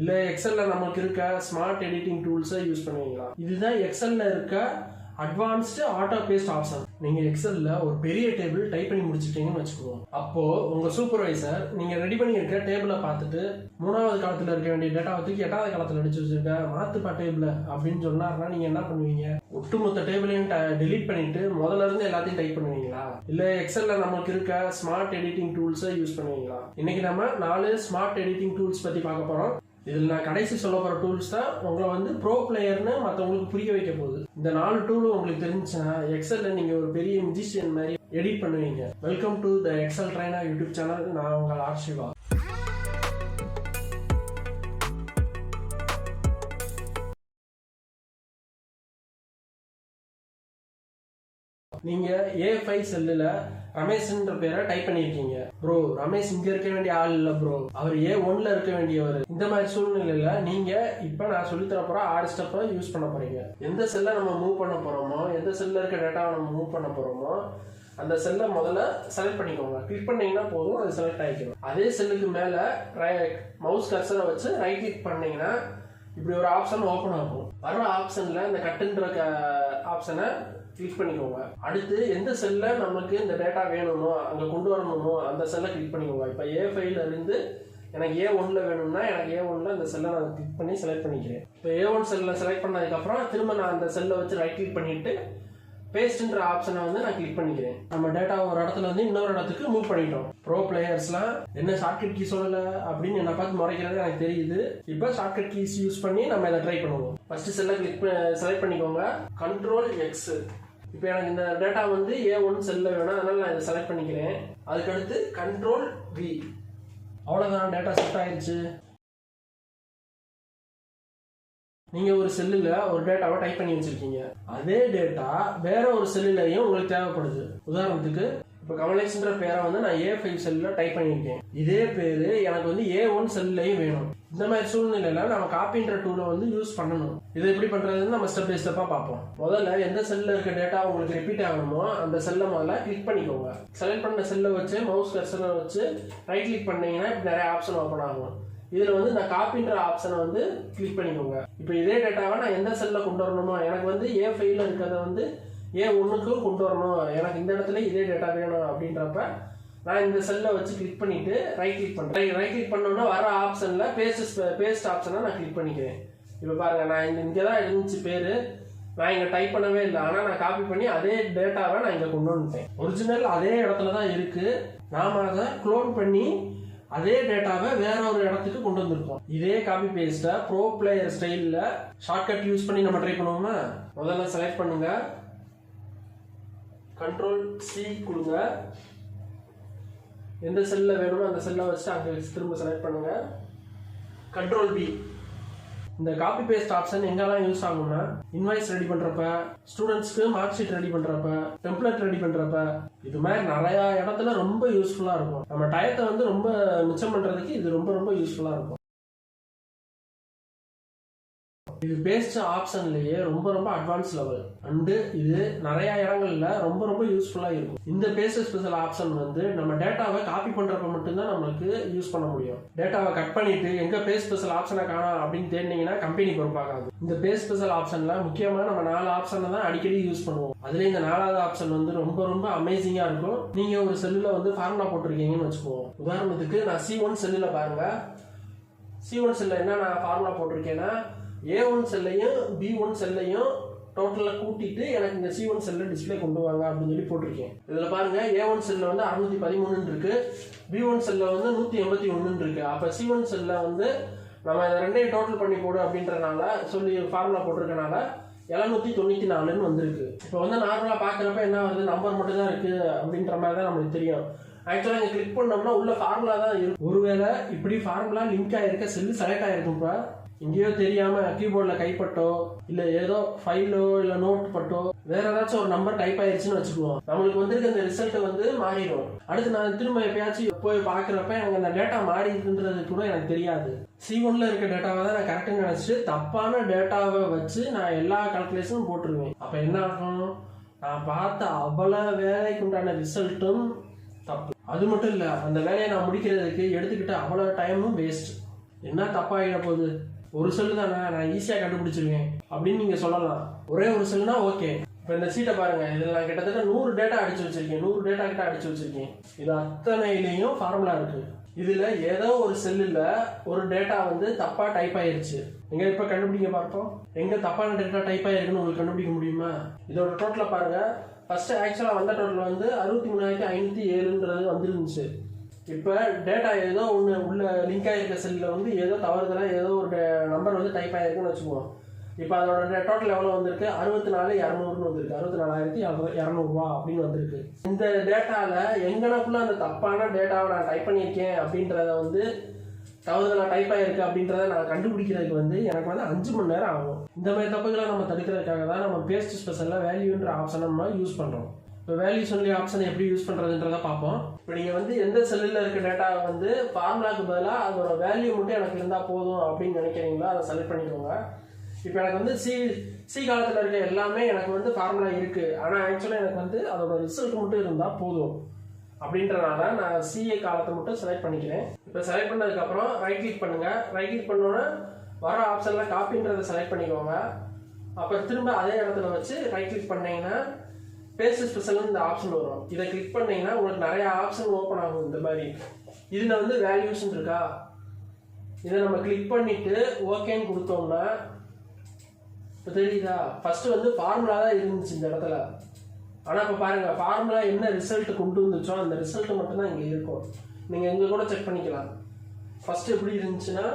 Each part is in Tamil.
இல்லை எக்ஸலில் நமக்கு இருக்க ஸ்மார்ட் எடிட்டிங் டூல்ஸை யூஸ் பண்ணுவீங்களா? இதுதான் எக்ஸலில் இருக்க அட்வான்ஸ்டு ஆட்டோ பேஸ்ட் ஆப்ஷன். நீங்கள் எக்ஸலில் ஒரு பெரிய டேபிள் டைப் பண்ணி முடிச்சிட்டீங்கன்னு வச்சுக்குவோம். அப்போது உங்கள் சூப்பர்வைசர் நீங்கள் ரெடி பண்ணியிருக்க டேபிளை பார்த்துட்டு 3வது காலத்தில் இருக்க வேண்டிய டேட்டாவை தூக்கி 8வது காலத்தில் அடிச்சு வச்சுருக்க மாற்றுப்பா டேபிளை அப்படின்னு சொன்னார்னா நீங்கள் என்ன பண்ணுவீங்க? ஒட்டுமொத்த டேபிளையும் டெலீட் பண்ணிட்டு முதல்ல இருந்து எல்லாத்தையும் டைப் பண்ணுவீங்களா? இல்லை எக்ஸலில் நமக்கு இருக்க ஸ்மார்ட் எடிட்டிங் டூல்ஸை யூஸ் பண்ணுவீங்களா? இன்னைக்கு நம்ம 4 ஸ்மார்ட் எடிட்டிங் டூல்ஸ் பற்றி பார்க்க போகிறோம். இதில் நான் கடைசி சொல்ல போகிற டூல்ஸ் தான் உங்களை வந்து ப்ரோ பிளேயர்னு மற்றவங்களுக்கு புரிய வைக்க போகுது. இந்த 4 டூலும் உங்களுக்கு தெரிஞ்சுன்னா எக்ஸலில் நீங்கள் ஒரு பெரிய மியூசிஷியன் மாதிரி எடிட் பண்ணுவீங்க. Welcome to the Excel trainer YouTube channel. நான் உங்கள் ஆர்ஷிவா. நீங்கள் A5 செல்லில் ரமேஷ்ன்ற பேரை டைப் பண்ணியிருக்கீங்க. ப்ரோ ரமேஷ் இங்கே இருக்க வேண்டிய ஆள் இல்லை ப்ரோ, அவர் A1ல இருக்க வேண்டியவர். இந்த மாதிரி சூழ்நிலையில் நீங்கள் இப்போ நான் சொல்லித்தர போகிற 6 ஸ்டெப்பை யூஸ் பண்ண போகிறீங்க. எந்த செல்லை நம்ம மூவ் பண்ண போகிறோமோ, எந்த செல்லில் இருக்க டேட்டாவை நம்ம மூவ் பண்ண போகிறோமோ அந்த செல்லை முதல்ல செலக்ட் பண்ணிக்கோங்க. கிளிக் பண்ணிங்கன்னா போதும், அது செலக்ட் ஆகிக்கணும். அதே செல்லுக்கு மேலே மவுஸ் கர்சரை வச்சு ரைட் கிளிக் பண்ணிங்கன்னா இப்படி ஒரு ஆப்ஷன் ஓப்பன் ஆகும். வர ஆப்ஷனில் இந்த கட்டுன்ற ஆப்ஷனை கிளிக் பண்ணிக்கோங்க. அடுத்து எந்த செல்ல நமக்கு இந்த டேட்டா வேணுமோ அங்கே கொண்டு வரணுமோ அந்த செல்லை கிளிக் பண்ணிக்கோங்க. இப்போ A5ல இருந்து எனக்கு A1ல வேணும்னா எனக்கு A1ல அந்த செல்லை நான் கிளிக் பண்ணி செலக்ட் பண்ணிக்கிறேன். இப்போ A1 செல்லை செலக்ட் பண்ணதுக்கப்புறம் திரும்ப நான் அந்த செல்லை வச்சு ரைட் கிளிக் பண்ணிட்டு பேஸ்ட்ன்ற ஆப்ஷனை வந்து நான் கிளிக் பண்ணிக்கிறேன். நம்ம டேட்டா ஒரு இடத்துல இருந்து இன்னொரு இடத்துக்கு மூவ் பண்ணிட்டோம். ப்ரோ பிளேயர்ஸ்லாம் என்ன ஷார்ட்கட் கீ சொல்லலை அப்படின்னு என்னை பார்த்து முறைக்கிறது எனக்கு தெரியுது. இப்போ ஷார்ட்கட் கீஸ் யூஸ் பண்ணி நம்ம இதை ட்ரை பண்ணுவோம். ஃபர்ஸ்ட் செல்லை செலக்ட் பண்ணிக்கோங்க. Ctrl+X. இப்போ எனக்கு இந்த டேட்டா வந்து A1 செல்லில் வேணும், அதனால நான் இதை செலக்ட் பண்ணிக்கிறேன். அதுக்கடுத்து Ctrl+V. அவ்வளோதான், டேட்டா செட் ஆயிடுச்சு. நீங்கள் ஒரு செல்லில் ஒரு டேட்டாவை டைப் பண்ணி வச்சுருக்கீங்க. அதே டேட்டா வேற ஒரு செல்லுலையும் உங்களுக்கு தேவைப்படுது. உதாரணத்துக்கு இப்போ கமலேஷ்ன்ற பேரை வந்து நான் A5 செல்லில் டைப் பண்ணியிருக்கேன். இதே பேர் எனக்கு வந்து A1 செல்லையும் வேணும். இந்த மாதிரி சூழ்நிலையில் நம்ம காப்பின்ற டூலை வந்து யூஸ் பண்ணணும். இதை எப்படி பண்ணுறதுன்னு நம்ம ஸ்டெப் பை ஸ்டெப்பாக பார்ப்போம். முதல்ல எந்த செல்லில் இருக்க டேட்டா உங்களுக்கு ரிப்பீட் ஆகணுமோ அந்த செல்லை முதல்ல கிளிக் பண்ணிக்கோங்க. செலக்ட் பண்ண செல்லை வச்சு மவுஸ் கர்சரை வச்சு ரைட் கிளிக் பண்ணீங்கன்னா இப்போ நிறைய ஆப்ஷன் ஓப்பன் ஆகும். இதில் வந்து நான் காப்பின்ற ஆப்ஷனை வந்து கிளிக் பண்ணிக்கோங்க. இப்போ இதே டேட்டாவை நான் எந்த செல்லில் கொண்டு வரணுமோ, எனக்கு வந்து A5ல இருக்கிறத வந்து A1க்கு கொண்டு வரணும், எனக்கு இந்த இடத்துல இதே டேட்டா வேணும் அப்படின்றப்ப நான் இந்த செல்லை வச்சு கிளிக் பண்ணிட்டு ரைட் கிளிக் பண்ணுறேன். ரைட் கிளிக் பண்ணோன்னா வர ஆப்ஷனில் பேஸ்ட் ஆப்ஷனை நான் கிளிக் பண்ணிக்கிறேன். இப்போ பாருங்கள், நான் இங்கே தான் இருந்துச்சு பேர், நான் இங்கே டைப் பண்ணவே இல்லை. ஆனால் நான் காப்பி பண்ணி அதே டேட்டாவை நான் இங்கே கொண்டு வந்துட்டேன். ஒரிஜினல் அதே இடத்துல தான் இருக்குது. நாம் அதை க்ளோன் பண்ணி அதே டேட்டாவை வேற ஒரு இடத்துக்கு கொண்டு வந்திருக்கோம். இதே காப்பி பேஸ்ட்டை ப்ரோ பிளேயர் ஸ்டைலில் ஷார்ட்கட் யூஸ் பண்ணி நம்ம ட்ரை பண்ணுவோமா? முதல்ல செலக்ட் பண்ணுங்க, Ctrl+C கொடுங்க. எந்த செல்லில் வேணுமோ அந்த செல்லை வச்சு அங்கே திரும்ப செலக்ட் பண்ணுங்க. Ctrl+V. இந்த காப்பி பேஸ்ட் ஆப்ஷன் எங்கெல்லாம் யூஸ் ஆகும்னா இன்வாய்ஸ் ரெடி பண்ணுறப்ப, ஸ்டூடெண்ட்ஸ்க்கு மார்க் ஷீட் ரெடி பண்ணுறப்ப, டெம்ப்ளேட் ரெடி பண்ணுறப்ப, இது மாதிரி நிறையா இடத்துல ரொம்ப யூஸ்ஃபுல்லாக இருக்கும். நம்ம டயத்தை வந்து ரொம்ப மிச்சம் பண்ணுறதுக்கு இது ரொம்ப ரொம்ப யூஸ்ஃபுல்லாக இருக்கும். இது பேஸ்ட் ஆப்ஷன்லேயே ரொம்ப ரொம்ப அட்வான்ஸ் லெவல் அண்டு இது நிறைய இடங்கள்ல ரொம்ப ரொம்ப யூஸ்ஃபுல்லாக இருக்கும். இந்த பேஸ்ட் ஸ்பெஷல் ஆப்ஷன் வந்து நம்ம டேட்டாவை காப்பி பண்ணுறப்ப மட்டும்தான் நம்மளுக்கு யூஸ் பண்ண முடியும். டேட்டாவை கட் பண்ணிட்டு எங்க பேஸ்ட் ஸ்பெஷல் ஆப்ஷனை காணோம் அப்படின்னு தேடினீங்கன்னா கம்பெனி பொறுப்பாகாது. இந்த பேஸ்ட் ஸ்பெஷல் ஆப்ஷன்ல முக்கியமாக நம்ம 4 ஆப்ஷனை தான் அடிக்கடி யூஸ் பண்ணுவோம். அதுல இந்த 4வது ஆப்ஷன் வந்து ரொம்ப ரொம்ப அமேசிங்கா இருக்கும். நீங்க ஒரு செல்லுல வந்து ஃபார்முலா போட்டிருக்கீங்கன்னு வச்சுக்குவோம். உதாரணத்துக்கு நான் C1 செல்லில் பாருங்க, C1 செல்ல என்ன நான் ஃபார்முலா போட்டிருக்கேன்னா A1 செல்லையும் B1 செல்லையும் டோட்டலாக கூட்டிட்டு எனக்கு இந்த C1 செல்லில் டிஸ்பிளே கொண்டு வாங்க அப்படின்னு சொல்லி போட்டிருக்கேன். இதில் பாருங்க, A1 செல்லில் வந்து 613 இருக்கு, B1 செல்லில் வந்து 181 இருக்கு. அப்போ C1 செல்லில் வந்து நம்ம இதை ரெண்டையும் டோட்டல் பண்ணி போடு அப்படின்றனால சொல்லி ஃபார்முலா போட்டிருக்கனால 794 வந்திருக்கு. இப்போ வந்து நார்மலாக பார்க்குறப்ப என்ன வருது, நம்பர் மட்டும் தான் இருக்கு அப்படின்ற மாதிரி தான் நம்மளுக்கு தெரியும். ஆக்சுவலாக இங்கே கிளிக் பண்ணோம்னா உள்ள ஃபார்முலா தான் இருக்கும். ஒருவேளை இப்படி ஃபார்முலா லிங்க் ஆகிருக்க செல்லு செலக்ட் ஆகிருக்கும்ப்பா, இங்கேயோ தெரியாம கீபோர்டில் கைப்பட்டோ இல்லை ஏதோ ஃபைலோ இல்லை நோட் பட்டோ வேற ஏதாச்சும் ஒரு நம்பர் டைப் ஆயிடுச்சுன்னு வச்சுக்குவோம், நம்மளுக்கு வந்துருக்கு அந்த ரிசல்ட் வந்து மாறிடும். அடுத்து நான் திரும்ப எப்பயாச்சும் போய் பார்க்குறப்ப எனக்கு அந்த டேட்டா மாறி இருக்குன்றது கூட எனக்கு தெரியாது. C1ல இருக்க டேட்டாவை தான் நான் கரெக்டுன்னு நினச்சிட்டு தப்பான டேட்டாவை வச்சு நான் எல்லா கால்குலேஷனும் போட்டுருவேன். அப்போ என்ன ஆகும், நான் பார்த்த அவ்வளோ வேலைக்கு உண்டான ரிசல்ட்டும் தப்பு. அது மட்டும் இல்லை, அந்த வேலையை நான் முடிக்கிறதுக்கு எடுத்துக்கிட்ட அவ்வளோ டைமும் வேஸ்ட். என்ன தப்பாகிட போகுது, ஒரு செல்லு தானே, நான் ஈஸியாக கண்டுபிடிச்சிருக்கேன் அப்படின்னு நீங்கள் சொல்லலாம். ஒரே ஒரு செல்லுனா ஓகே. இப்போ இந்த சீட்டை பாருங்க, இதில் நான் கிட்டத்தட்ட 100 டேட்டா அடிச்சு வச்சிருக்கேன், 100 டேட்டா கிட்ட அடிச்சு வச்சிருக்கேன். இது அத்தனையிலையும் ஃபார்முலா இருக்கு. இதுல ஏதோ ஒரு செல்லுல ஒரு டேட்டா வந்து தப்பா டைப் ஆயிருச்சு. எங்க இப்ப கண்டுபிடிக்க பார்ப்போம். எங்க தப்பான டேட்டா டைப் ஆயிருக்குன்னு உங்களுக்கு கண்டுபிடிக்க முடியுமா? இதோட டோட்டலை பாருங்க. ஃபர்ஸ்ட் ஆக்சுவலா வந்த டோட்டல் வந்து 63,507 வந்துருந்துச்சு. இப்போ டேட்டா ஏதோ ஒன்று உள்ள லிங்க் ஆகிருக்க செல்லில் வந்து ஏதோ தவறுதலாக ஏதோ ஒரு நம்பர் வந்து டைப் ஆகிருக்குன்னு வச்சுக்குவோம். இப்போ அதோட டோட்டல் எவ்வளோ வந்திருக்கு? 64,200 வந்திருக்கு. 64,200 அப்படின்னு வந்திருக்கு. இந்த டேட்டாவில் எங்கனக்குள்ள அந்த தப்பான டேட்டாவை நான் டைப் பண்ணியிருக்கேன் அப்படின்றத வந்து தவறுதலாக டைப் ஆகிருக்கு அப்படின்றத நான் கண்டுபிடிக்கிறதுக்கு வந்து எனக்கு வந்து 5 மணி நேரம் ஆகும். இந்த மாதிரி தப்புகளை நம்ம தடுக்கிறதுக்காக தான் நம்ம பேஸ்ட் ஸ்பெஷலில் வேல்யூன்ற ஆப்ஷனை நம்ம யூஸ் பண்ணுறோம். இப்போ வேல்யூ சொல்லி ஆப்ஷன் எப்படி யூஸ் பண்ணுறதுன்றதை பார்ப்போம். இப்போ நீங்கள் வந்து எந்த செல்லில் இருக்க டேட்டாவை வந்து ஃபார்முலாக்கு பதிலாக அதோட வேல்யூ மட்டும் எனக்கு இருந்தால் போதும் அப்படின்னு நினைக்கிறீங்களோ அதை செலக்ட் பண்ணிக்கோங்க. இப்போ எனக்கு வந்து சி காலத்தில் இருக்க எல்லாமே எனக்கு வந்து ஃபார்முலா இருக்குது. ஆனால் ஆக்சுவலாக எனக்கு வந்து அதோட ரிசல்ட் மட்டும் இருந்தால் போதும் அப்படின்றனால நான் சிஏ காலத்தை மட்டும் செலக்ட் பண்ணிக்கிறேன். இப்போ செலக்ட் பண்ணதுக்கப்புறம் ரைட் கிளிக் பண்ணுங்கள். ரைட் கிளிக் பண்ணோன்னா வர ஆப்ஷனில் காப்பின்றதை செலக்ட் பண்ணிக்கோங்க. அப்புறம் திரும்ப அதே இடத்துல வச்சு ரைட் கிளிக் பண்ணிங்கன்னா பேஸ்ட் ஸ்பெஷல்னு இந்த ஆப்ஷன் வரும். இதை கிளிக் பண்ணிங்கன்னா உங்களுக்கு நிறைய ஆப்ஷன் ஓப்பன் ஆகும். இந்த மாதிரி இதில் வந்து வேல்யூஸ்ன்னு இருக்கா, இதை நம்ம கிளிக் பண்ணிவிட்டு ஓகேன்னு கொடுத்தோம்னா இப்போ தெரியுதா? ஃபர்ஸ்ட் வந்து ஃபார்முலா தான் இருந்துச்சு இந்த இடத்துல. ஆனால் இப்போ பாருங்கள், ஃபார்முலா என்ன ரிசல்ட் கொண்டு வந்துச்சோ அந்த ரிசல்ட் மட்டும்தான் இங்கே இருக்கும். நீங்கள் எங்கே கூட செக் பண்ணிக்கலாம். ஃபர்ஸ்ட் எப்படி இருந்துச்சுன்னா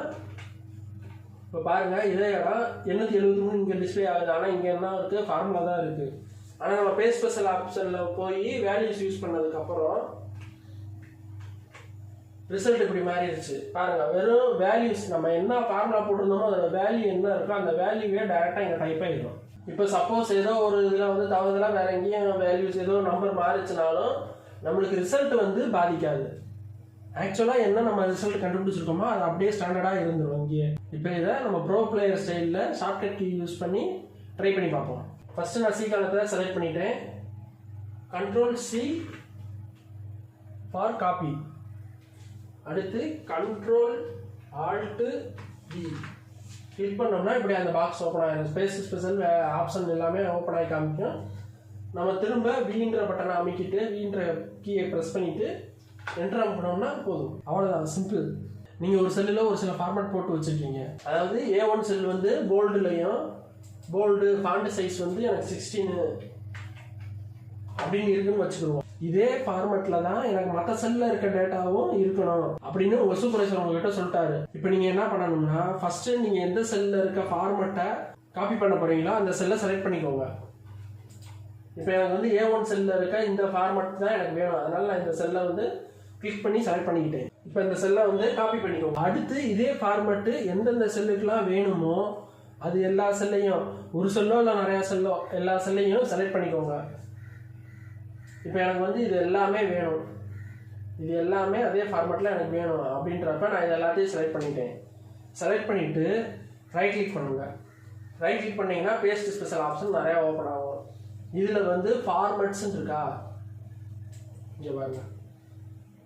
இப்போ பாருங்கள், இதே இடம் 873 இங்கே டிஸ்பிளே ஆகுது. ஆனால் இங்கே என்ன இருக்குது? ஃபார்முலா தான் இருக்குது. ஆனால் நம்ம பேஸ்ட் ஸ்பெஷல் ஆப்ஷனில் போய் வேல்யூஸ் யூஸ் பண்ணதுக்கப்புறம் ரிசல்ட் இப்படி மாறிடுச்சு பாருங்க. வெறும் வேல்யூஸ் நம்ம என்ன ஃபார்முலா போட்டிருந்தோமோ அதோட வேல்யூ என்ன இருக்கோ அந்த வேல்யூவே டைரெக்டாக இங்கே டைப் ஆகிடும். இப்போ சப்போஸ் ஏதோ ஒரு இதில் வந்து தவறுதலாக வேற எங்கேயும் வேல்யூஸ் ஏதோ நம்பர் மாறிச்சுனாலும் நம்மளுக்கு ரிசல்ட் வந்து பாதிக்காது. ஆக்சுவலாக என்ன நம்ம ரிசல்ட் கண்டுபிடிச்சிருக்கோமோ அது அப்படியே ஸ்டாண்டர்டாக இருந்துடும் இங்கேயே. இப்போ இதை நம்ம ப்ரோ பிளேயர் ஸ்டைலில் ஷார்ட்கட் கீ யூஸ் பண்ணி ட்ரை பண்ணி பார்ப்போம். ஃபர்ஸ்ட் நான் சி காலத்தை செலக்ட் பண்ணிட்டேன். Ctrl+C for copy. அடுத்து Ctrl+Alt+V கிளிக் பண்ணோம்னா இப்படி அந்த பாக்ஸ் ஓப்பன் ஆகிடும். ஸ்பேஸ் ஸ்பெஷல் ஆப்ஷன் எல்லாமே ஓப்பன் ஆகி காமிக்கும். நம்ம திரும்ப வீன்ற பட்டனை அமைக்கிட்டு வீன்ற கீயை ப்ரெஸ் பண்ணிவிட்டு என்டர் பண்ணோம்னா போதும். அவ்வளோதான், சிம்பிள். நீங்கள் ஒரு செல்லில் ஒரு சில ஃபார்மேட் போட்டு வச்சுருக்கீங்க. அதாவது A1 செல் வந்து போல்டுலையும் போல்டு ஃபாண்ட் சைஸ் வந்து எனக்கு 16 அப்படின்னு இருக்குன்னு வச்சுக்கிடுவோம். இதே ஃபார்மேட்டில் தான் எனக்கு மற்ற செல்லில் இருக்க டேட்டாவும் இருக்கணும் அப்படின்னு உங்கள் சூப்பர்வைசர் உங்ககிட்ட சொல்லிட்டாரு. இப்போ நீங்கள் என்ன பண்ணணும்னா ஃபர்ஸ்ட் நீங்கள் எந்த செல்லில் இருக்க ஃபார்மேட்டை காப்பி பண்ண போறீங்களோ அந்த செல்லை செலக்ட் பண்ணிக்கோங்க. இப்போ எனக்கு வந்து A1 செல்லில் இருக்க இந்த ஃபார்மேட் தான் எனக்கு வேணும். அதனால நான் இந்த செல்லை வந்து கிளிக் பண்ணி செலக்ட் பண்ணிக்கிட்டேன். இப்போ இந்த செல்லை வந்து காப்பி பண்ணிக்கோங்க. அடுத்து இதே ஃபார்மேட்டு எந்தெந்த செல்லுக்கெல்லாம் வேணுமோ அது எல்லா செல்லையும், ஒரு செல்லோ இல்லை நிறையா செல்லோ, எல்லா செல்லையும் செலக்ட் பண்ணிக்கோங்க. இப்போ எனக்கு வந்து இது எல்லாமே வேணும், இது எல்லாமே அதே ஃபார்மேட்டில் எனக்கு வேணும் அப்படின்றப்ப நான் இது எல்லாத்தையும் செலக்ட் பண்ணிட்டேன். செலக்ட் பண்ணிவிட்டு ரைட் கிளிக் பண்ணுங்க. ரைட் கிளிக் பண்ணிங்கன்னா பேஸ்ட் ஸ்பெஷல் ஆப்ஷன் நிறையா ஓப்பன் ஆகும். இதில் வந்து ஃபார்மேட்ஸ்ன்னு இருக்கா, இங்கே பாருங்க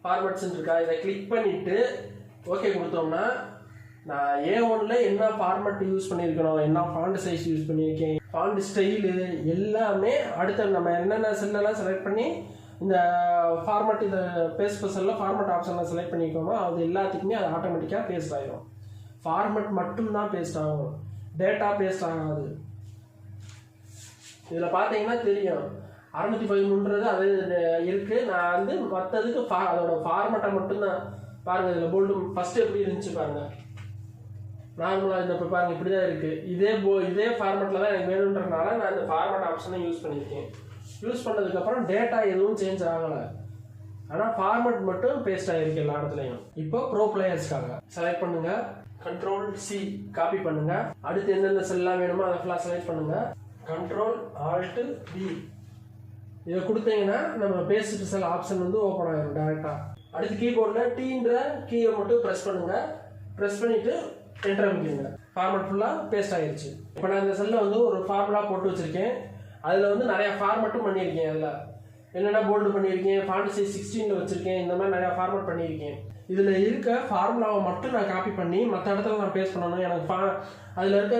ஃபார்மேட்ஸ்ன்னு இருக்கா, இதை கிளிக் பண்ணிவிட்டு ஓகே கொடுத்தோம்னா நான் A1ல என்ன ஃபார்மேட் யூஸ் பண்ணியிருக்கணும், என்ன ஃபாண்ட் சைஸ் யூஸ் பண்ணியிருக்கேன், ஃபாண்ட் ஸ்டைலு எல்லாமே அடுத்த நம்ம என்னென்ன செல்லெல்லாம் செலக்ட் பண்ணி இந்த ஃபார்மேட் இதை பேஸ்ட் ஸ்பெஷலில் ஃபார்மேட் ஆப்ஷனில் செலக்ட் பண்ணிக்கோமோ அது எல்லாத்துக்குமே அது ஆட்டோமேட்டிக்காக பேஸ்ட் ஆகிடும். ஃபார்மேட் மட்டும்தான் பேஸ்ட் ஆகும், டேட்டா பேஸ்ட் ஆகாது. இதில் பார்த்தீங்கன்னா தெரியும் 613 அது இருக்குது. நான் வந்து மற்றதுக்கு அதோட ஃபார்மேட்டை மட்டும்தான் பாருங்கள். இதில் போல்டு ஃபஸ்ட்டு எப்படி இருந்துச்சு பாருங்கள், நார்மலாக இந்த இப்போ பாருங்கள் இப்படி தான் இருக்குது. இதே ஃபார்மேட்டில் தான் எனக்கு வேணுன்றதுனால நான் இந்த ஃபார்மேட் ஆப்ஷனை யூஸ் பண்ணியிருக்கேன். யூஸ் பண்ணதுக்கப்புறம் டேட்டா எதுவும் சேஞ்ச் ஆகலை, ஆனால் ஃபார்மேட் மட்டும் பேஸ்ட் ஆகிருக்கு எல்லா இடத்துலையும். இப்போ ப்ரோ பிளேயர்ஸ்க்காக செலக்ட் பண்ணுங்கள், Ctrl+C காப்பி பண்ணுங்கள். அடுத்து எந்தெந்த செல்லாம் வேணுமோ அதை ஃபுல்லாக செலக்ட் பண்ணுங்கள். Ctrl+Alt+V இதை கொடுத்தீங்கன்னா நம்ம பேஸ்ட் ஸ்பெஷல் ஆப்ஷன் வந்து ஓப்பன் ஆகிடும் டேரெக்டாக. அடுத்து கீபோர்டில் டீன்ற கீயை மட்டும் ப்ரெஸ் பண்ணுங்கள். ப்ரெஸ் பண்ணிவிட்டு என்டர் பண்ணிக்கோங்க. ஃபார்மேட் ஃபுல்லாக பேஸ்ட் ஆகிடுச்சு. இப்போ நான் இந்த செல்லில் வந்து ஒரு ஃபார்முலா போட்டு வச்சுருக்கேன். அதில் வந்து நிறையா ஃபார்மேட்டும் பண்ணியிருக்கேன். அதில் என்னென்ன போல்டு பண்ணியிருக்கேன், ஃபாண்ட் சைஸ் 16ல் வச்சுருக்கேன், இந்த மாதிரி நிறையா ஃபார்மேட் பண்ணியிருக்கேன். இதில் இருக்க ஃபார்முலாவை மட்டும் நான் காப்பி பண்ணி மற்ற இடத்துல நான் பேஸ்ட் பண்ணணும். எனக்கு அதில் இருக்க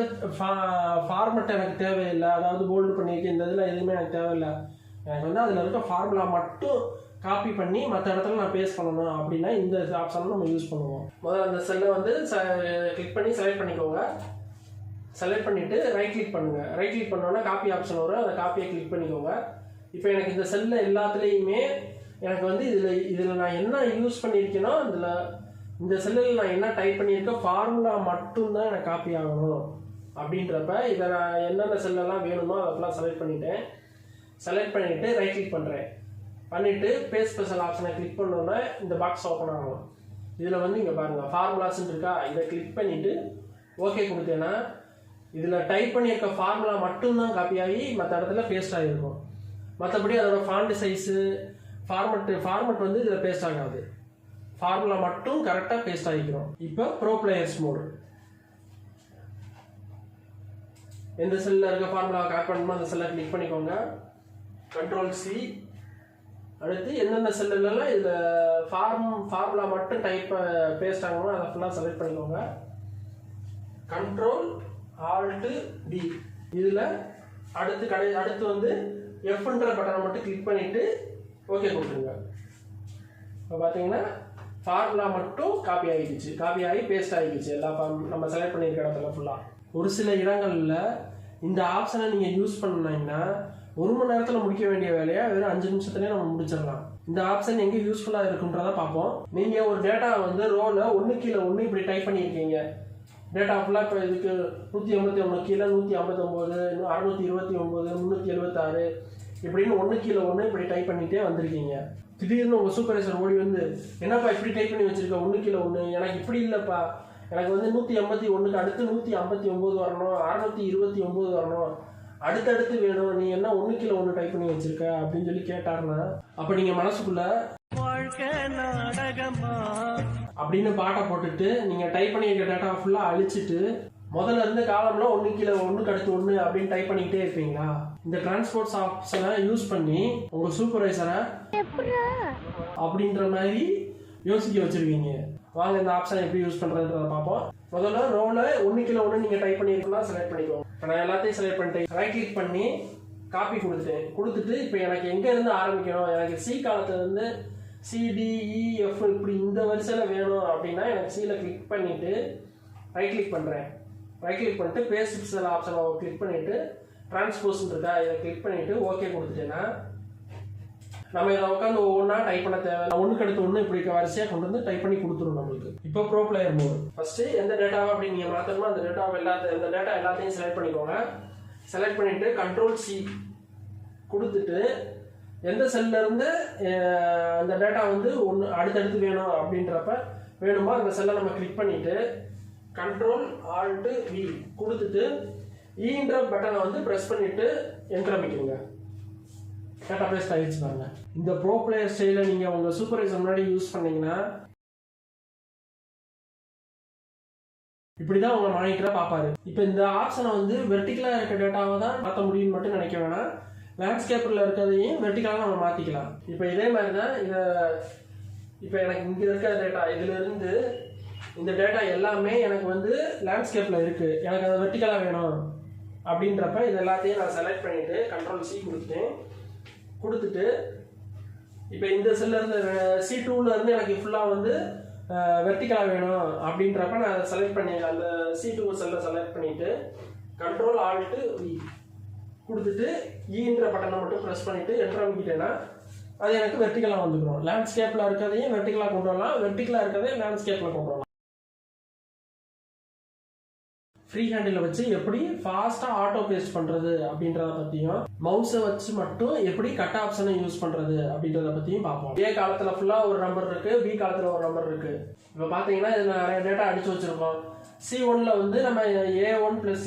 ஃபார்மெட் எனக்கு தேவையில்லை, அதாவது போல்டு பண்ணியிருக்கு இந்த இதில் எதுவுமே எனக்கு தேவையில்லை. எனக்கு வந்து அதில் இருக்க ஃபார்முலா மட்டும் காப்பி பண்ணி மற்ற இடத்துல நான் பேஸ்ட் பண்ணணும் அப்படின்னா இந்த ஆப்ஷனை நம்ம யூஸ் பண்ணுவோம். முதல்ல அந்த செல்லை வந்து கிளிக் பண்ணி செலக்ட் பண்ணிக்கோங்க. செலக்ட் பண்ணிவிட்டு ரைட் கிளிக் பண்ணுங்கள். ரைட் கிளிக் பண்ணோன்னா காப்பி ஆப்ஷன் வரும், அந்த காப்பியை கிளிக் பண்ணிக்கோங்க. இப்போ எனக்கு இந்த செல்லில் எல்லாத்துலேயுமே எனக்கு வந்து இதில் நான் என்ன யூஸ் பண்ணியிருக்கேனோ இந்த செல்லில் நான் என்ன டைப் பண்ணியிருக்கேன் ஃபார்முலா மட்டும்தான் எனக்கு காப்பி ஆகணும் அப்படின்றப்ப இதை நான் என்னென்ன செல்லெல்லாம் வேணுமோ அதெல்லாம் செலக்ட் பண்ணிவிட்டேன். செலக்ட் பண்ணிவிட்டு ரைட் கிளிக் பண்ணுறேன். பண்ணிவிட்டு பேஸ்ட் ஸ்பெஷல் ஆப்ஷனை கிளிக் பண்ணோன்னா இந்த பாக்ஸ் ஓப்பன் ஆகும். இதில் வந்து இங்கே பாருங்கள் ஃபார்முலாஸ்ன்னு இருக்கா, இதை கிளிக் பண்ணிவிட்டு ஓகே கொடுத்தேன்னா இதில் டைப் பண்ணியிருக்க ஃபார்முலா மட்டும்தான் காப்பி ஆகி மற்ற இடத்துல பேஸ்ட் ஆகிருக்கும். மற்றபடி அதோட ஃபாண்ட் சைஸு ஃபார்மெட் வந்து இதில் பேஸ்ட் ஆகாது. ஃபார்முலா மட்டும் கரெக்டாக பேஸ்ட் ஆகிக்கிறோம். இப்போ ப்ரோ பிளேயர்ஸ் மோடு. எந்த செல்லில் இருக்க ஃபார்முலாவை காப்பி பண்ணணுமோ அந்த செல்லை கிளிக் பண்ணிக்கோங்க. Ctrl+C. அடுத்து எந்தெந்த செல்லுலாம் இதில் ஃபார்முலா மட்டும் பேஸ்ட் ஆகணும் அதை ஃபுல்லாக செலக்ட் பண்ணிக்கோங்க. Ctrl+Alt+D. இதில் அடுத்து வந்து எஃப்ன்ற பட்டனை மட்டும் கிளிக் பண்ணிவிட்டு ஓகே கொடுத்துருங்க. இப்போ பார்த்தீங்கன்னா ஃபார்முலா மட்டும் காப்பி ஆகி பேஸ்ட் ஆகிடுச்சு எல்லா நம்ம செலக்ட் பண்ணியிருக்க இடத்துல ஃபுல்லாக. ஒரு சில இடங்களில் இந்த ஆப்ஷனை நீங்கள் யூஸ் பண்ணீங்கன்னா 1 மணி நேரத்தில் முடிக்க வேண்டிய வேலையை வெறும் 5 நிமிஷத்துலேயே நம்ம முடிச்சிடலாம். இந்த ஆப்ஷன் எங்கே யூஸ்ஃபுல்லாக இருக்குன்றதை பார்ப்போம். நீங்கள் ஒரு டேட்டா வந்து ரோவில் 1 கீழே 1 இப்படி டைப் பண்ணியிருக்கீங்க. டேட்டா ஃபுல்லாக இப்போ இதுக்கு 181 கீழே 159, 629, 376 இப்படின்னு 1 கீழே 1 இப்படி டைப் பண்ணிகிட்டே வந்திருக்கீங்க. திடீர்னு உங்கள் சூப்பர்வைசர் ஓடி வந்து என்னப்பா இப்படி டைப் பண்ணி வச்சுருக்க 1 கீழே 1, எனக்கு இப்படி இல்லைப்பா, எனக்கு வந்து 181க்கு அடுத்து 159 வரணும், 629 வரணும், அடுத்தடுத்து வேணும், நீ என்ன 1 கீழே 1 டைப் பண்ணி வச்சிருக்க அப்படின்னு சொல்லி கேட்டாருன்னா அப்போ நீங்கள் மனசுக்குள்ள அப்படின்னு பாட்டை போட்டுட்டு நீங்கள் டைப் பண்ணியிருக்க டேட்டா ஃபுல்லாக அழிச்சிட்டு முதல்ல இருந்து காலம்ல 1 கீழே 1க்கு அடுத்து 1 அப்படின்னு டைப் பண்ணிக்கிட்டே இருப்பீங்களா? இந்த டிரான்ஸ்போர்ட்ஸ் ஆப்ஷனை யூஸ் பண்ணி உங்கள் சூப்பர்வைசரை அப்படின்ற மாதிரி யோசிக்க வச்சிருக்கீங்க. வாங்க இந்த ஆப்ஷனை எப்படி யூஸ் பண்ணுறதுன்றதை பார்ப்போம். முதல்ல ரோவில் 1 கீழே 1 நீங்கள் டைப் பண்ணியிருக்கலாம் செலக்ட் பண்ணிக்கோங்க. இப்போ நான் எல்லாத்தையும் செலக்ட் பண்ணிட்டேன். ரைட் கிளிக் பண்ணி காப்பி கொடுத்துட்டு இப்போ எனக்கு எங்கேருந்து ஆரம்பிக்கணும், எனக்கு சி காலத்துலேருந்து CDEF இப்படி இந்த வரிசையில் வேணும் அப்படின்னா எனக்கு சியில் கிளிக் பண்ணிவிட்டு ரைட் கிளிக் பண்ணுறேன். ரைட் கிளிக் பண்ணிட்டு பேஸ்ட் ஸ்பெஷல் ஆப்ஷனை கிளிக் பண்ணிவிட்டு டிரான்ஸ்போஸ்ன்னு இருக்கா இதை கிளிக் பண்ணிவிட்டு ஓகே கொடுத்துட்டேன்னா நம்ம இதை உட்காந்து ஒவ்வொன்றா டைப் பண்ண தேவை. 1க்கு அடுத்து 1 இப்படி வரிசையாக கொண்டு வந்து டைப் பண்ணி கொடுத்துரும் நம்மளுக்கு. இப்போ ப்ரோ பிளேயர் மோடு. ஃபஸ்ட்டு எந்த டேட்டாவை அப்படி நீங்கள் மாற்றணுமோ அந்த டேட்டா எல்லாத்தையும் செலக்ட் பண்ணிக்கோங்க. செலக்ட் பண்ணிவிட்டு Ctrl+C கொடுத்துட்டு எந்த செல்லிருந்து அந்த டேட்டா வந்து அடுத்தடுத்து வேணும் அப்படின்றப்ப வேணுமோ அந்த செல்லை நம்ம கிளிக் பண்ணிவிட்டு Ctrl+Alt+V கொடுத்துட்டு ஈன்ற பட்டனை வந்து ப்ரெஸ் பண்ணிவிட்டு என்டர் அமைக்கிறீங்க. டேட்டா பேஸ்ட் ஆகிடுச்சு பாருங்க. இந்த ப்ரோ பிளேயர் ஸ்டைலை நீங்கள் உங்கள் சூப்பர்வைசர் முன்னாடி யூஸ் பண்ணீங்கன்னா இப்படி தான் உங்கள் மானிட்டராக பார்ப்பாரு. இப்போ இந்த ஆப்ஷனை வந்து வெர்டிக்கலாக இருக்க டேட்டாவை தான் மாற்ற முடியும்னு மட்டும் நினைக்க வேணாம், லேண்ட்ஸ்கேப்பில் இருக்கிறதையும் வெர்டிக்கலாக நம்ம மாற்றிக்கலாம். இப்போ இதே மாதிரி தான் இப்போ எனக்கு இங்கே இருக்கிற டேட்டா இதிலிருந்து இந்த டேட்டா எல்லாமே எனக்கு வந்து லேண்ட்ஸ்கேப்பில் இருக்குது, எனக்கு அது வெர்டிக்கலாக வேணும் அப்படின்றப்ப இது எல்லாத்தையும் நான் செலக்ட் பண்ணிவிட்டு Ctrl+C கொடுத்துட்டு இப்போ இந்த செல்லிருந்து C2லேருந்து எனக்கு ஃபுல்லாக வந்து வெர்டிக்கலாக வேணும் அப்படின்றப்ப நான் அதை செலக்ட் பண்ணி அந்த C2 செல்லை செலக்ட் பண்ணிவிட்டு Ctrl+Alt+V கொடுத்துட்டு ஈன்ற பட்டனை மட்டும் ப்ரெஸ் பண்ணிவிட்டு என்டர் அமைக்கிட்டேன்னா அது எனக்கு வெர்டிக்கலாக வந்துடும். லேண்ட்ஸ்கேப்பில் இருக்கிறதையும் வெர்டிக்கலாக கொண்டு வரலாம், வெர்டிக்கலாக இருக்கிறதையும் லேண்ட்ஸ்கேப்பில் கொண்டு வரலாம். ஃப்ரீ ஹேண்டில் வச்சு எப்படி ஃபாஸ்ட்டாக ஆட்டோ பேஸ்ட் பண்ணுறது அப்படின்றத பற்றியும் மவுஸை வச்சு மட்டும் எப்படி கட் ஆப்ஷனை யூஸ் பண்ணுறது அப்படின்றத பற்றியும் பார்ப்போம். ஏ காலத்தில் ஃபுல்லாக ஒரு நம்பர் இருக்குது, பி காலத்தில் ஒரு நம்பர் இருக்குது. இப்போ பார்த்தீங்கன்னா இதில் நிறைய டேட்டா அடித்து வச்சுருக்கோம். C1ல் வந்து நம்ம A1 +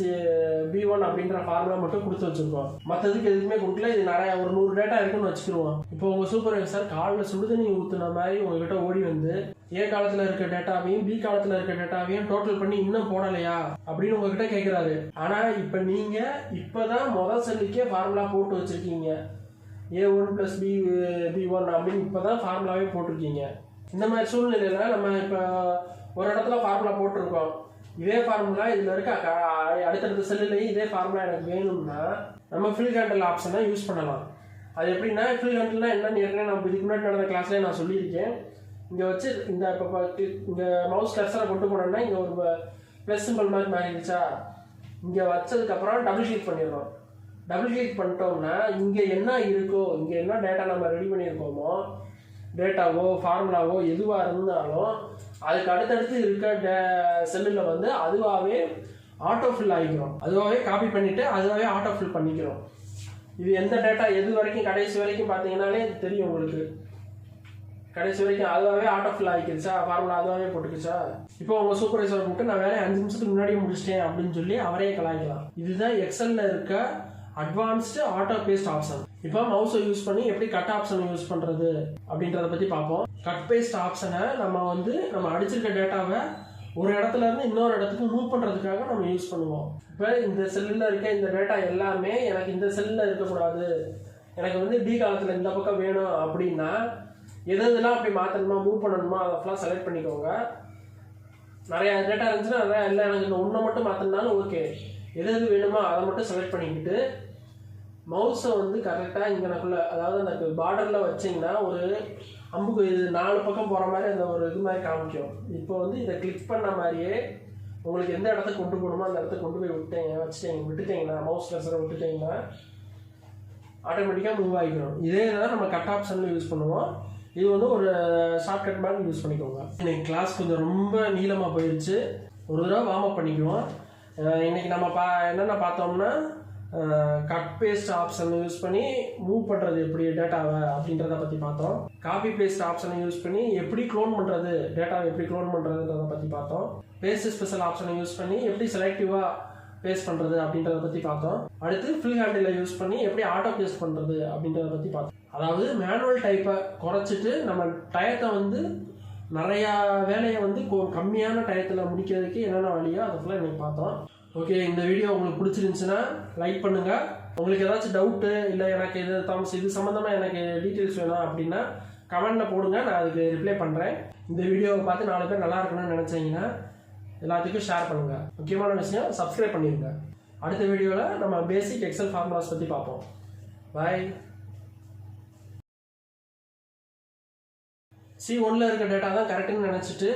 B1 அப்படின்ற ஃபார்முலா மட்டும் கொடுத்து வச்சுருக்கோம். மற்றதுக்கு எதுக்குமே கொடுக்கல. இது நிறைய ஒரு 100 டேட்டா இருக்குன்னு வச்சுக்கிடுவோம். இப்போ உங்கள் சூப்பர்வைசர் காலில் சுடுதண்ணி ஊற்றுன மாதிரி உங்ககிட்ட ஓடி வந்து ஏ காலத்தில் இருக்க டேட்டாவையும் பி காலத்தில் இருக்க டேட்டாவையும் டோட்டல் பண்ணி இன்னும் போடலையா அப்படின்னு உங்ககிட்ட கேட்குறாரு. ஆனால் இப்போ நீங்கள் இப்போ தான் முதல் செல்லுக்கே ஃபார்முலா போட்டு வச்சுருக்கீங்க. A1 + B1 அப்படின்னு இப்போ தான் ஃபார்முலாவே போட்டிருக்கீங்க. இந்த மாதிரி சூழ்நிலையில் நம்ம இப்போ ஒரு இடத்துல ஃபார்முலா போட்டிருக்கோம், இதே ஃபார்முலா இதில் இருக்க அடுத்தடுத்த செல்லுலேயும் இதே ஃபார்முலா எனக்கு வேணும்னா நம்ம ஃபில் ஹேண்டில் ஆப்ஷனை யூஸ் பண்ணலாம். அது எப்படின்னா, ஃபில் ஹேண்டில்னா என்னன்னு ஏற்கனவே நம்ம இதுக்கு முன்னாடி நடந்த கிளாஸ்லேயே நான் சொல்லியிருக்கேன். இங்கே வச்சு இந்த இப்போ இங்கே மவுஸ் கர்சரை கொண்டு போனோம்னா இங்கே ஒரு ப்ளஸ் சிம்பிள் மாதிரி மாறிடுச்சா, இங்கே வச்சதுக்கப்புறம் டபுள் கிளிக் பண்ணிடுறோம். டபுள் கிளிக் பண்ணிட்டோம்னா இங்கே என்ன இருக்கோ, இங்கே என்ன டேட்டா நம்ம ரெடி பண்ணியிருக்கோமோ, டேட்டாவோ ஃபார்முலாவோ எதுவாக இருந்தாலும் அதுக்கு அடுத்தடுத்து இருக்க செல்லில் வந்து அதுவாகவே ஆட்டோ ஃபில் ஆகிக்கிறோம். அதுவாகவே காப்பி பண்ணிவிட்டு அதுவாகவே ஆட்டோ ஃபில் பண்ணிக்கிறோம். இது எந்த டேட்டா எது வரைக்கும் கடைசி வரைக்கும் பார்த்தீங்கன்னாலே தெரியும் உங்களுக்கு. கடைசி வரைக்கும் அதுவாகவே ஆட்டோ ஃபில் ஆகிக்கிடுச்சா, ஃபார்முலா அதுவாகவே போட்டுக்கிச்சா. இப்போ உங்கள் சூப்பர்வைசர் கூப்பிட்டு நான் வேலையை 5 நிமிஷத்துக்கு முன்னாடியே முடிச்சிட்டேன் அப்படின்னு சொல்லி அவரே கலாய்க்கலாம். இதுதான் எக்ஸலில் இருக்க அட்வான்ஸ்டு ஆட்டோ பேஸ்ட் ஆப்ஷன். இப்போ மவுஸை யூஸ் பண்ணி எப்படி கட் ஆப்ஷனை யூஸ் பண்ணுறது அப்படின்றத பற்றி பார்ப்போம். கட் பேஸ்ட் ஆப்ஷனை நம்ம அடிச்சிருக்க டேட்டாவை ஒரு இடத்துல இருந்து இன்னொரு இடத்துக்கு மூவ் பண்ணுறதுக்காக நம்ம யூஸ் பண்ணுவோம். இப்போ இந்த செல்லில் இருக்க இந்த டேட்டா எல்லாமே எனக்கு இந்த செல்லில் இருக்கக்கூடாது, எனக்கு டி காலத்தில் இந்த பக்கம் வேணும் அப்படின்னா எதெல்லாம் அப்படி மாற்றணுமா மூவ் பண்ணணுமா அதெல்லாம் செலக்ட் பண்ணிக்கோங்க. நிறையா டேட்டா இருந்துச்சுன்னா நிறையா இல்லை, எனக்கு இந்த ஒன்றை மட்டும் மாற்றினாலும் ஓகே. எது வேணுமோ அதை மட்டும் செலக்ட் பண்ணிக்கிட்டு மவுஸை கரெக்டாக இங்கனக்குள்ளே, அதாவது அந்த பார்டரில் வச்சிங்கன்னா ஒரு அம்புக்கு இது 4 பக்கம் போகிற மாதிரி அந்த ஒரு இது மாதிரி காமிக்கும். இப்போ இதை கிளிக் பண்ண மாதிரியே உங்களுக்கு எந்த இடத்துக்கு கொண்டு போகணுமோ அந்த இடத்துக்கு கொண்டு போய் விட்டுட்டீங்கன்னா மவுஸ் கர்சரை விட்டுட்டீங்கன்னா ஆட்டோமேட்டிக்காக மூவ் ஆகிக்கிறோம். இதே தான் நம்ம கட் ஆப்ஷனில் யூஸ் பண்ணுவோம். இது ஒரு ஷார்ட்கட் மாதிரி யூஸ் பண்ணிக்கோங்க. இன்னைக்கு கிளாஸ் கொஞ்சம் ரொம்ப நீளமாக போயிடுச்சு, ஒரு தடவை வார்ம் அப் பண்ணிக்குவோம். இன்னைக்கு நம்ம என்னென்ன பார்த்தோம்னா, கட் பேஸ்ட் ஆப்ஷனை யூஸ் பண்ணி மூவ் பண்ணுறது எப்படி டேட்டாவை அப்படின்றத பற்றி பார்த்தோம். காப்பி பேஸ்ட் ஆப்ஷனை யூஸ் பண்ணி எப்படி க்ளோன் பண்ணுறது, டேட்டாவை எப்படி க்ளோன் பண்ணுறதுன்றதை பற்றி பார்த்தோம். பேஸ்ட் ஸ்பெஷல் ஆப்ஷனை யூஸ் பண்ணி எப்படி செலக்டிவாக பேஸ்ட் பண்ணுறது அப்படின்றத பற்றி பார்த்தோம். அடுத்து ஃபில் ஹேண்டில் யூஸ் பண்ணி எப்படி ஆட்டோ பேஸ்ட் பண்ணுறது அப்படின்றத பற்றி பார்த்தோம். அதாவது மேனுவல் டைப்பை குறைச்சிட்டு நம்ம டயத்தை நிறையா வேலையை கம்மியான டயத்தில் முடிக்கிறதுக்கு என்னென்ன வழியோ அதுக்குள்ள எனக்கு பார்த்தோம். ஓகே, இந்த வீடியோ உங்களுக்கு பிடிச்சிருந்துச்சுன்னா லைக் பண்ணுங்கள். உங்களுக்கு ஏதாச்சும் டவுட்டு இல்லை எனக்கு இது சம்மந்தமாக எனக்கு டீட்டெயில்ஸ் வேணும் அப்படின்னா கமெண்டில் போடுங்க, நான் அதுக்கு ரிப்ளை பண்ணுறேன். இந்த வீடியோவை பார்த்து 4 பேர் நல்லா இருக்கணும்னு நினச்சிங்கன்னா எல்லாத்துக்கும் ஷேர் பண்ணுங்கள். முக்கியமான விஷயம் சப்ஸ்கிரைப் பண்ணிடுங்க. அடுத்த வீடியோவில் நம்ம பேசிக் எக்ஸல் ஃபார்முலாஸ் பற்றி பார்ப்போம். பாய். C1ல் இருக்க டேட்டா தான் கரெக்டுன்னு நினச்சிட்டு